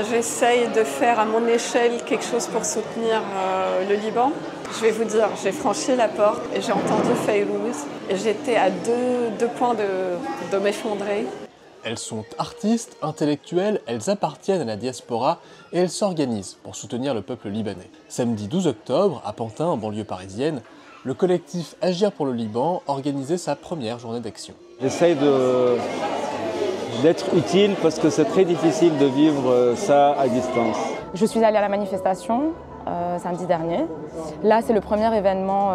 J'essaye de faire à mon échelle quelque chose pour soutenir le Liban. Je vais vous dire, j'ai franchi la porte et j'ai entendu Fayrouz et j'étais à deux points de m'effondrer. Elles sont artistes, intellectuelles, elles appartiennent à la diaspora et elles s'organisent pour soutenir le peuple libanais. Samedi 12 octobre, à Pantin, en banlieue parisienne, le collectif Agir pour le Liban organisait sa première journée d'action. J'essaye d'être utile parce que c'est très difficile de vivre ça à distance. Je suis allée à la manifestation samedi dernier. Là, c'est le premier événement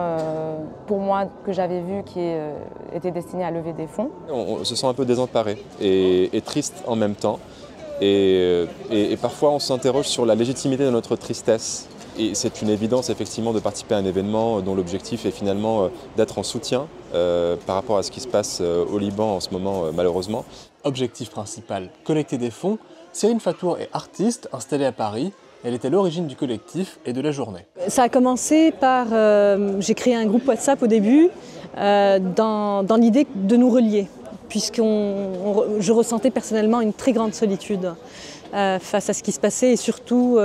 pour moi que j'avais vu qui était destiné à lever des fonds. On se sent un peu désemparé et triste en même temps. Et parfois, on s'interroge sur la légitimité de notre tristesse. Et c'est une évidence, effectivement, de participer à un événement dont l'objectif est finalement d'être en soutien par rapport à ce qui se passe au Liban en ce moment, malheureusement. Objectif principal, collecter des fonds. Cyrine Fatour est artiste, installée à Paris. Elle est à l'origine du collectif et de la journée. Ça a commencé par... j'ai créé un groupe WhatsApp au début dans l'idée de nous relier, je ressentais personnellement une très grande solitude face à ce qui se passait et surtout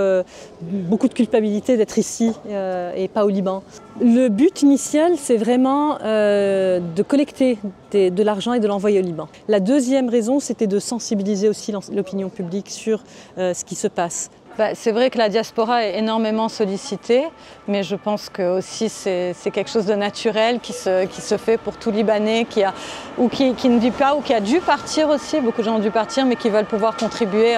beaucoup de culpabilité d'être ici et pas au Liban. Le but initial, c'est vraiment de collecter de l'argent et de l'envoyer au Liban. La deuxième raison, c'était de sensibiliser aussi l'opinion publique sur ce qui se passe. C'est vrai que la diaspora est énormément sollicitée, mais je pense que aussi c'est quelque chose de naturel qui se fait pour tout Libanais qui ne vit pas ou qui a dû partir aussi. Beaucoup de gens ont dû partir, mais qui veulent pouvoir contribuer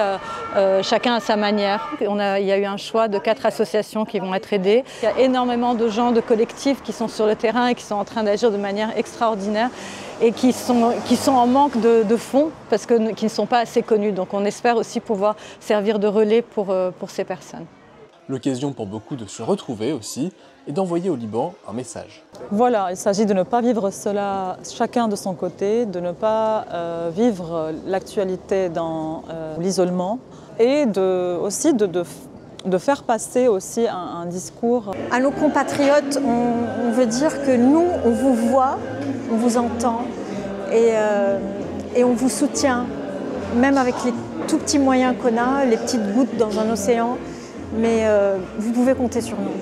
chacun à sa manière. Il y a eu un choix de 4 associations qui vont être aidées. Il y a énormément de gens, de collectifs qui sont sur le terrain et qui sont en train d'agir de manière extraordinaire et qui sont en manque de fonds parce qu'ils ne sont pas assez connus. Donc on espère aussi pouvoir servir de relais pour ces personnes. L'occasion pour beaucoup de se retrouver aussi et d'envoyer au Liban un message. Voilà, il s'agit de ne pas vivre cela chacun de son côté, de ne pas vivre l'actualité dans l'isolement et aussi de faire passer aussi un discours. À nos compatriotes, on veut dire que nous, on vous voit, on vous entend et on vous soutient, même avec les tout petits moyens qu'on a, les petites gouttes dans un océan, mais vous pouvez compter sur nous.